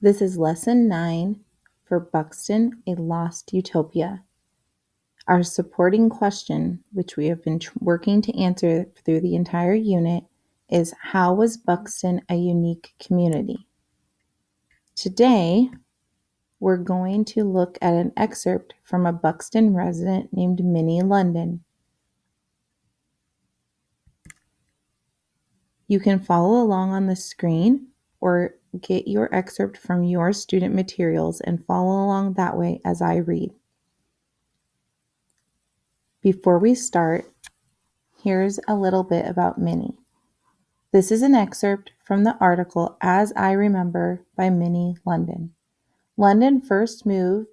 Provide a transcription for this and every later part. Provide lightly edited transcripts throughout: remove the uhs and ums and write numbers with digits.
This is Lesson 9 for Buxton, A Lost Utopia. Our supporting question, which we have been working to answer through the entire unit, is how was Buxton a unique community? Today, we're going to look at an excerpt from a Buxton resident named Minnie London. You can follow along on the screen or get your excerpt from your student materials and follow along that way as I read. Before we start, here's a little bit about Minnie. This is an excerpt from the article As I Remember by Minnie London. London first moved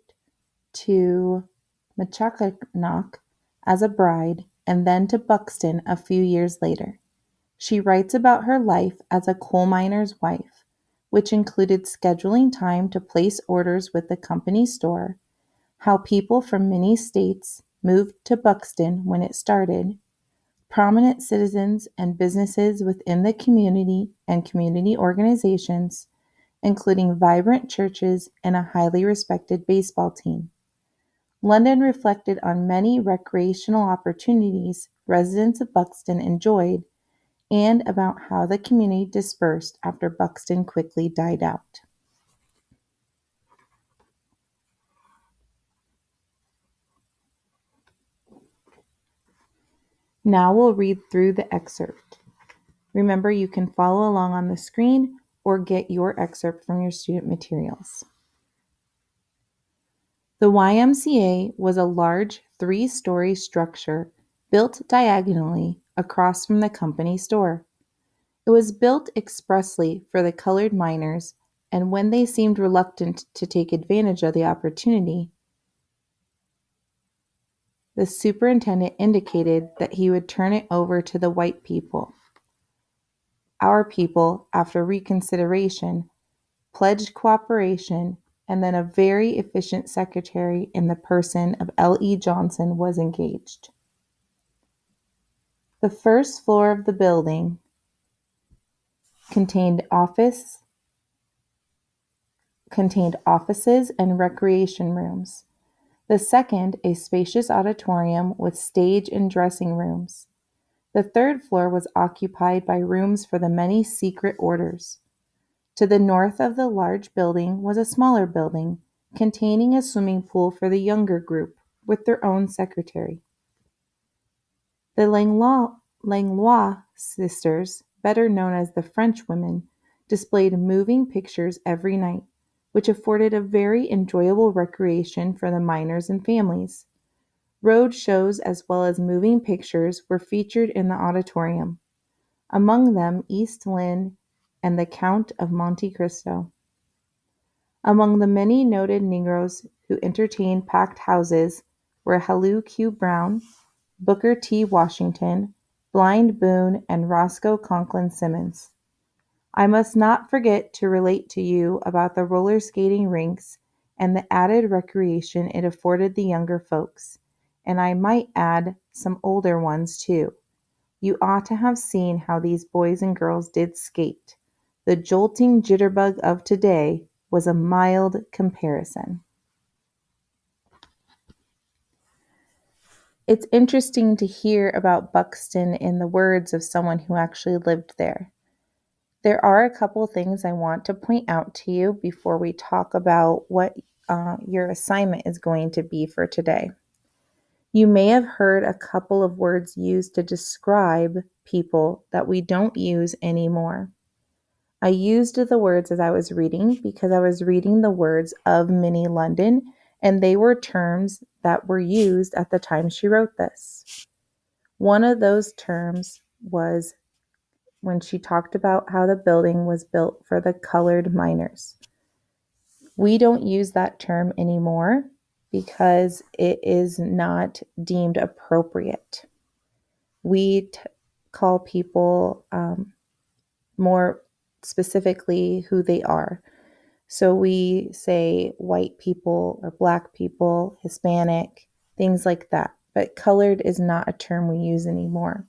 to Machaconock as a bride and then to Buxton a few years later. She writes about her life as a coal miner's wife, which included scheduling time to place orders with the company store, how people from many states moved to Buxton when it started, prominent citizens and businesses within the community and community organizations, including vibrant churches and a highly respected baseball team. London reflected on many recreational opportunities residents of Buxton enjoyed and about how the community dispersed after Buxton quickly died out. Now we'll read through the excerpt. Remember, you can follow along on the screen or get your excerpt from your student materials. The YMCA was a large 3-story structure built diagonally across from the company store. It was built expressly for the colored miners, and when they seemed reluctant to take advantage of the opportunity, the superintendent indicated that he would turn it over to the white people. Our people, after reconsideration, pledged cooperation, and then a very efficient secretary in the person of L.E. Johnson was engaged. The first floor of the building contained offices and recreation rooms. The second, a spacious auditorium with stage and dressing rooms. The third floor was occupied by rooms for the many secret orders. To the north of the large building was a smaller building containing a swimming pool for the younger group with their own secretary. The Langlois sisters, better known as the French women, displayed moving pictures every night, which afforded a very enjoyable recreation for the miners and families. Road shows as well as moving pictures were featured in the auditorium, among them East Lynne and the Count of Monte Cristo. Among the many noted Negroes who entertained packed houses were Hallew Q. Brown, Booker T. Washington, Blind Boone, and Roscoe Conklin Simmons. I must not forget to relate to you about the roller skating rinks and the added recreation it afforded the younger folks, and I might add some older ones too. You ought to have seen how these boys and girls did skate. The jolting jitterbug of today was a mild comparison. It's interesting to hear about Buxton in the words of someone who actually lived there. There are a couple things I want to point out to you before we talk about what your assignment is going to be for today. You may have heard a couple of words used to describe people that we don't use anymore. I used the words as I was reading because I was reading the words of Minnie London, and they were terms that were used at the time she wrote this. One of those terms was when she talked about how the building was built for the colored miners. We don't use that term anymore because it is not deemed appropriate. We call people more specifically who they are. So we say white people or black people, Hispanic, things like that. But colored is not a term we use anymore.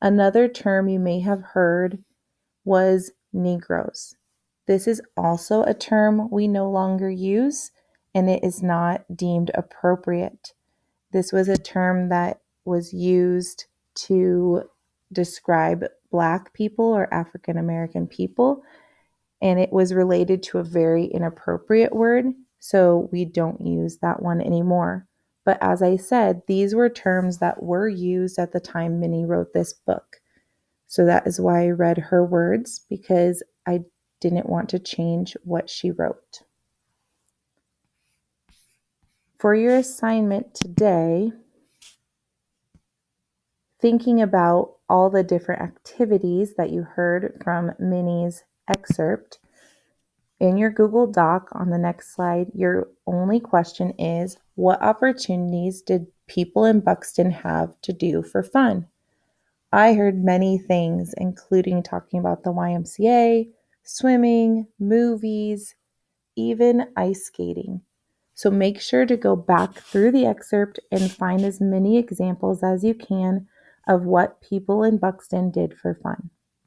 Another term you may have heard was Negroes. This is also a term we no longer use, and it is not deemed appropriate. This was a term that was used to describe Black people or African American people, and it was related to a very inappropriate word, so we don't use that one anymore. But as I said, these were terms that were used at the time Minnie wrote this book. So that is why I read her words, because I didn't want to change what she wrote. For your assignment today, thinking about all the different activities that you heard from Minnie's excerpt, in your Google Doc on the next slide, your only question is, what opportunities did people in Buxton have to do for fun? I heard many things, including talking about the YMCA, swimming, movies, even ice skating. So make sure to go back through the excerpt and find as many examples as you can of what people in Buxton did for fun.